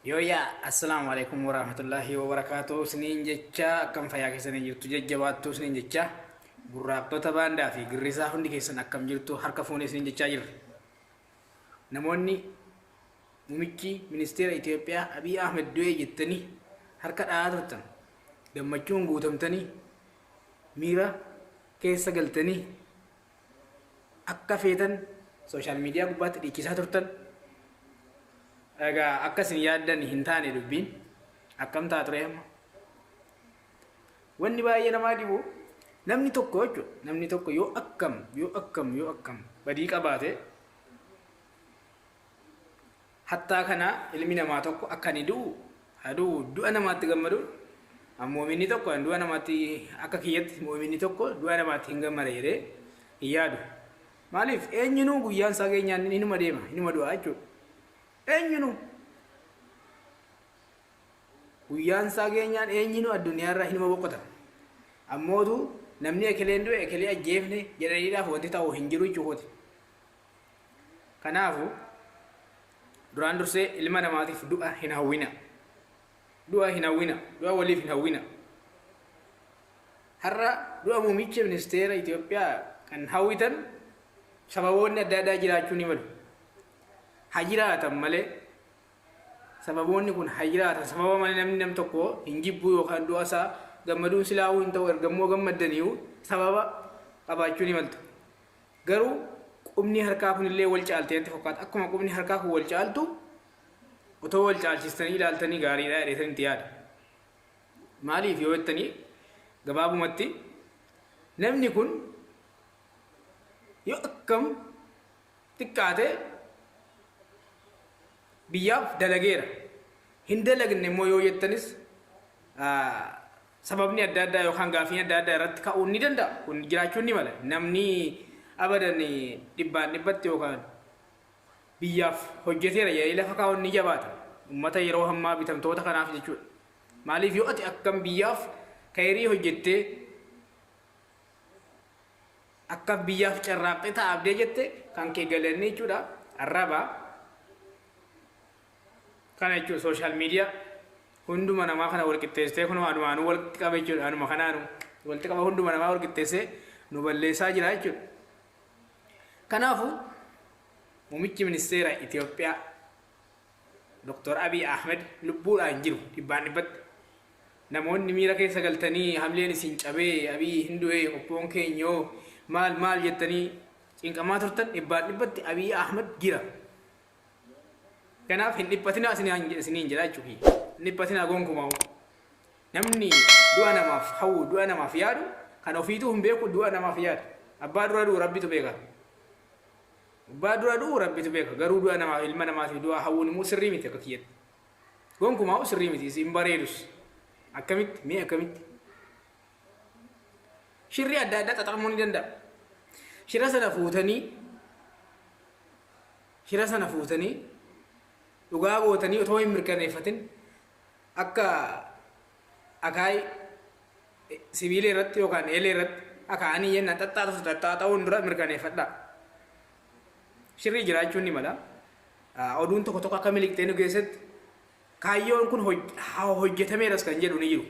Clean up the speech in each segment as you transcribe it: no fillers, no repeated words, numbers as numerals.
Yooyaa assalamu alaikum warahmatullahi wabarakatuh isiniin jecha akkam fayyaa keessanii jirtu jajjabaattu isiniin jecha gurraaqxota baandaa fi girrisaa hundi keessan akkam jirtu harka fuunee isiniin jechaa jirra. Namoonni muummichi ministeera Itoophiyaa Abiy Ahmed du'ee jettanii harka dha'aa turtan gammachuun guutamtanii miira keessa galtanii akka feetan sooshaal miidiyaa gubbaatti dhiichisaa turtan. Egaa akkasin yaaddan hin taane dubbiin akkam ture amma wanni baay'ee namaa dhibu namni tokko jechuudha. Namni tokko yoo akkam badii qabaate hattaa kana ilmi namaa tokko akka ni du'a namaatti gammadu mu'minni tokko du'a namaatti akka kiyyatti mu'minni tokko du'a namaatti hin gammada jedhee hin yaadu. Maaliif eenyunuu guyyaan isaa geenyaan inuma deema inuma du'a jechuudha. Eenyunu guyyaan isaa geenyaan eenyunu addunyaarraa hinuma boqota. Ammootu namni ekeleen du'e ekelee ajjeefne jedhaniidhaaf wanti ta'u hin jiru jechuudha. Kanaafu duraan dursee ilma namaatiif du'a hin hawwina. Du'a waliif hin hawwina. Har'a du'a muummicha ministeera Itoophiyaa kan hawwitan sababoonni adda addaa jiraachuu ni malu. Hajiraatan malee sababoonni kun hajiraatan sababa malee namni tokko hin jibbu yookaan du'a isaa gammaduun silaa'uu hin ta'u ergammoo gammadaniiru sababa qabaachuu ni maltu. Garuu qubni harkaa kunillee wal caaltee itti fakkaata. Akkuma qubni harkaa kun wal caaltu otoo wal caalchistanii ilaaltanii gaariidha jedheetanii itti yaada. Maaliif yoo jettanii gabaabumatti namni kun yoo akkam xiqqaate biyyaaf dalageera. Hin dalagne immoo yoo jettanis sababni adda addaa yookaan gaafiin adda addaa irratti ka'uun ni danda'a. Kun jiraachuun ni mala. Namni abadan dhibbaan dhibbatti yookaan biyyaaf hojjeteera jedhee lafa kaa'uun ni jabaata. Uummata yeroo hammaa bitamtoota kanaaf jechuudha. Maaliif yoo ati akkam biyyaaf kaayirii hojjettee akka biyyaaf carraaqxee taa'abdee jette kan kee galanni jechuudha. Arrabaa kana jechuudha sooshaal miidiyaa hunduma namaa kana wal qixxeessitee kunoo anumaanuu walitti qaba jechuudha. Anuma kanaanu walitti qaba hunduma namaa wal qixxeessee nu balleessaa jira jechuudha. Kanaafu muummichi ministeera Itoophiyaa Dr. Abiy Ahmed lubbuudhaan jiru dhibbaan dhibbatti. Namoonni miira keessa galtanii hamleen isin cabee Abiy hin du'e qophoon keenyoo maal jettanii cinqamaa turtan dhibbaan dhibbatti Abiy Ahmed jira. Kanaaf hin dhiphatinaa isiniin jedha jechuudha. Hin dhiphatinaa gonkumaa. Namni du'a namaaf hawwu du'a namaaf yaadu kan ofiituu hin beeku du'a namaaf yaada. Abbaa dura du'u rabbitu beeka. Abbaa dura du'u rabbitu beeka. Garuu du'a namaaf ilma namaatiif du'a hawwuun immoo sirrii miti akka kiyyatti. Gonkumaa sirrii miti isin bareedus. Akkamitti mee akkamitti. Shirri adda addaa xaxamuu ni danda'a. Shira sana fuutanii dhugaa gootanii otoo hin mirkaneeffatin akka akaay sibiila irratti yookaan eelee irratti akaanii yenna xaxxaa'uun dura mirkaneeffadha. Shirri jiraachuun ni mala. Oduun tokko akka miliqxee nu keessatti kaayyoon kun hojjetameeras kan jedhu ni jiru.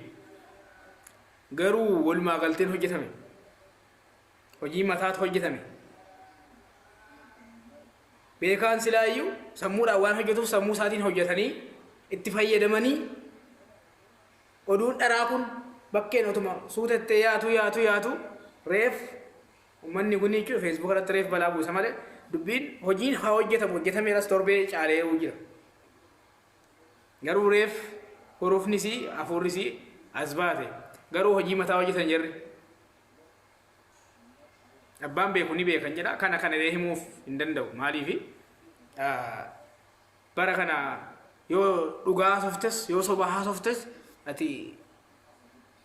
Garuu walumaa galteen hojjetame. Hojii mataatu hojjetame. Beekaan silaayyuu sammuudhaan waan hojjetuuf sammuu isaatiin hojjetanii itti fayyadamanii oduun dharaa kun bakkeen otuma suutettee yaatu reef uummanni kun jechuudha feesbuuk irratti reef balaa buusa malee dubbiin hojiin haa hojjetameeras torbee caalee jira. Garuu reef hurufnis hafuurris as baate garuu hojii mataa hojjetan jirri. Abbaan beeku ni beekan jedha. Kana himuuf hin danda'u. Maaliif bara kana yoo dhugaa haasoftes yoo soba haasoftes ati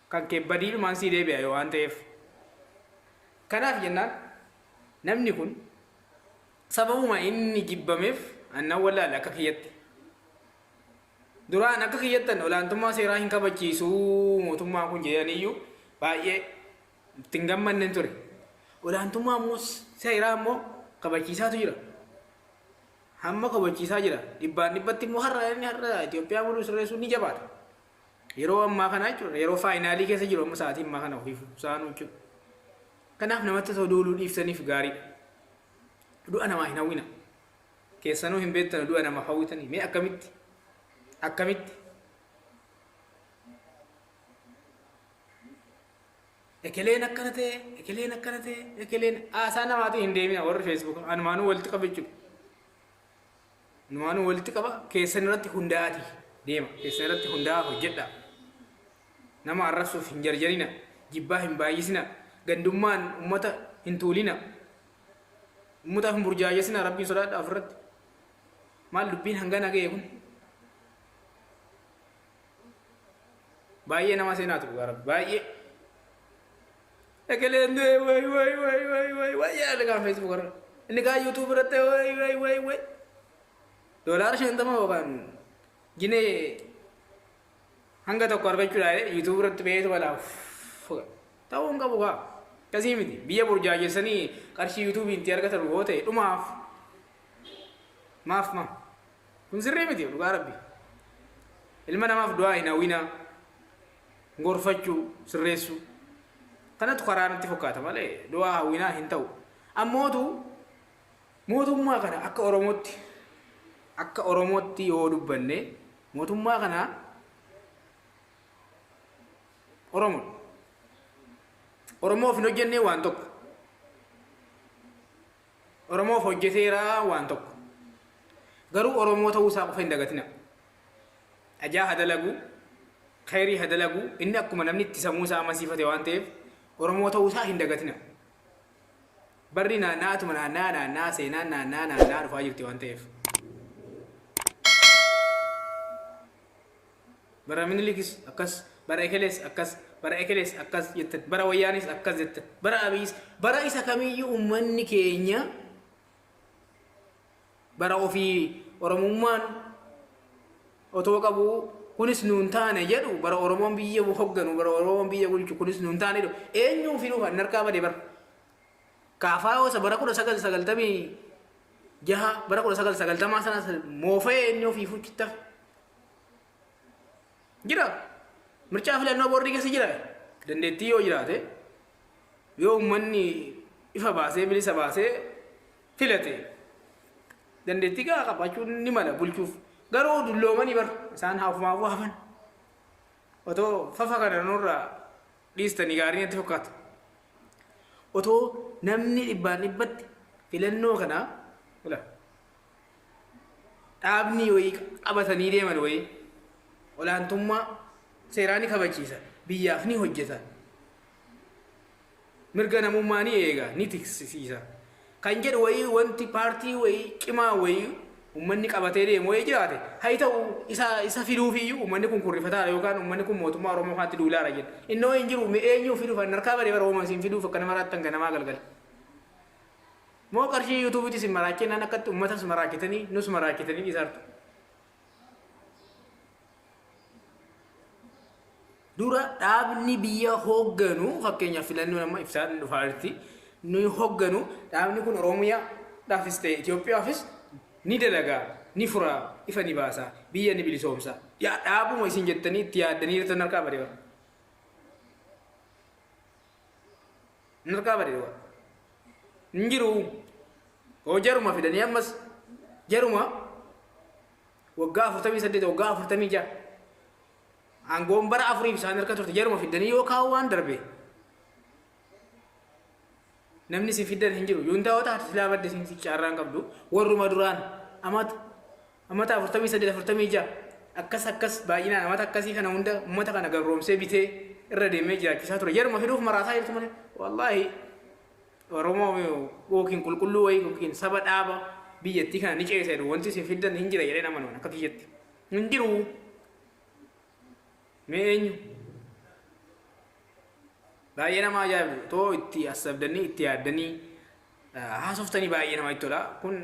kan kee badiidhumaan sii deebi'a yoo waan ta'eef. Kanaaf jennaan namni kun sababuma inni jibbameef annan wallaale akka kiyyatti. Duraan akka kiyyattan olaantummaa seeraa hin kabachiisuu mootummaan kun jedhaniyyuu baay'ee ittiin gammanne ture. Olaantummaa seeraa immoo kabachiisaatu jira. hamma kabachiisaa jira. Dhibbaan dhibbatti immoo har'a Itoophiyaa buluu sirreessuun ni jabaata. Yeroo ammaa kana jechuudha yeroo faayinaalii keessa jiru amma sa'aatii ammaa kana ofiif saanuu jechuudha. Kanaaf namatti osoo duuluu dhiiftaniif gaariidha. Du'a namaa hin hawwina. Keessanuu hin beektan du'a nama hawwitanii mee akkamitti ekeleen akkana ta'e ekeleen aasaa namaatii hin deemina warri Facebook anumaanuu walitti qaba jechuudha. Anumaanuu walitti qaba keessan irratti hundaa'ati deema keessan irratti hundaa'aa hojjedha. Nama arrabsuuf hin jarjarina jibbaa hin baay'isina gandummaan ummata hin tuulina ummata hin burjaajessina rabbiin sodaadha ofirratti. Maal dubbiin hangana ga'e kun baay'ee nama seenaatu rabbi baay'ee ekeleen way yaada kan Facebook irra inni kaa YouTube irratti way doolaara 50 yookaan ginee hanga tokko argachuudhaan YouTube irratti beeku balaaf ta'uu hin qabu kaa kasii miti biyya burjaajessanii qarshii YouTube itti argatan yoo ta'e dhumaaf maaf kun sirrii miti dhugaa rabbi ilma namaaf du'aa hin hawwina gorfachuu sirreessuu kanatu karaa nutti fakkaata malee du'aa hawwinaa hin ta'u. Ammootu mootummaa kana akka Oromootti yoo dubbanne mootummaa kana Oromoof hin hojjennee waan tokko Oromoof hojjeteera waan tokko garuu Oromoo ta'uu isaa qofa hin dagatina. Ajaa hadalagu khayrii hadalagu inni akkuma namni itti sammuu isaa amasiifate waan ta'eef Oromoo ta'uu isaa hin dagatina. Barri naannaatuma naannaa seenaan naannaa dhufaa jirti waan ta'eef. Bara Minilikis akkas, bara Ekeles akkas jettan, bara Wayyaanis akkas jettan, bara Abiis, bara isa kamiyyuu uummanni keenya bara ofii Oromummaan otoo qabu kunis nuun taane jedhu bara Oromoon biyya hogganu bara Oromoon biyya bulchu kunis nuun taane jedhu eenyuu fi dhufan harkaa badee bara kaafaa osa bara 1990 bara 1990 sana moofee eenyuu fi fuchitta jira mirchaa filannoo boordii keessa jira dandeettii yoo jiraate yoo uummanni ifa baasee bilisa baasee filate dandeettii gaa qabaachuun ni mala bulchuuf garuu dulloomanii bar isaan haafumaafuu hafan otoo fafa kana nurraa dhiistanii gaarii natti fakkaata otoo namni dhibbatti filannoo kana dhaabni wayii qabatanii deeman wayii olaantummaa seeraa ni kabachiisa biyyaaf ni hojjeta mirga namummaa ni eega ni tiksisiisa kan jedhu wayii wanti paartii wayii cimaa wayii ummanni qabatee deemu wayii jiraate haa ta'u isa fiduufiyyuu ummanni kun kurrifataadha yookaan ummanni kun mootummaa Oromoo faatti duulaara jedha innoo hin jiru eenyuu fiduuf harkaa badee bara Oromoo isin fiduuf akka nama raattan ganamaa galgala moo qarshii yuutuubiitis hin maraachennaan akkatti ummatas maraachitanii nus maraachitanii dhiisartu dura dhaabni biyya hoogganu fakkeenyaaf filannoo nama ibsaan dhufaarti nuyi hoogganu dhaabni kun Oromiyaa dhaafis ta'e Itoophiyaafis ni dalagaa ni furaa ifa ni baasa biyya ni bilisoomsa yaa dhaabuma isin jettanii itti yaaddanii irratti narkaa badee hin jiru oo jaruma fidanii ammas jaruma waggaa 48 waggaa 46 aangoon bara 4 isaan harka turte jaruma fidanii yoo kaa'u waan darbe namni si fiddan hin jiru yuun ta'uu taate silaa badde sin carraan qabdu warruma duraan amata 48 46 akkas baay'inaan amata akkasii kana hunda ummata kana gabroomsee bitee irra deemee jiraachisaa ture jaruma fiduuf maraasaa jirtu malee wallaahi Oromoo yookiin qulqulluu wayii yookiin saba dhaaba biyyattii kana ni ceesee wanti si fiddan hin jira jedhee nama akka kiyyatti hin jiru meenyu baay'ee nama ajaa'ibu too itti asabdanii itti yaaddanii haasoftanii baay'ee nama itti tola kun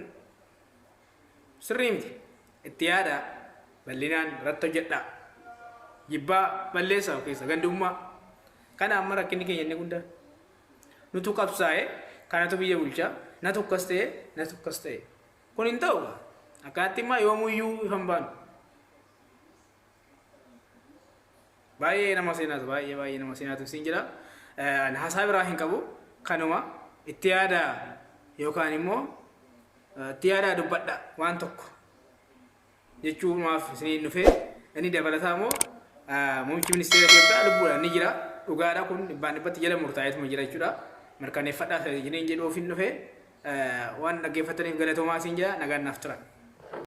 sirrii miti itti yaada bal'inaan irratti hojjedha jibbaa balleessaa keessa gandummaa kana amma rakkinni keenya inni guddaa nutu qabsaa'e kanatu biyya bulchaa na tokkas ta'e kun hin ta'u akkaatti immoo yoomuyyuu ifan baanu. Baay'ee nama seenaatu baay'ee nama seenaatu siin jira. Haasaa biraa hin qabu kanuma itti yaada yookaan immoo itti yaada dubbadha waan tokko jechuumaaf isin dhufee inni dabalataa immoo muummichi ministeera Itoophiyaa lubbuudhaan ni jira. Dhugaadha kun dhibbaan dhibbatti jala murtaa'eetuma jira jechuudha. Mirkaneeffadhaa jedhee jedhu ofiin dhufee waan dhaggeeffataniif galatoomaa siin jira nagaan naaf turan.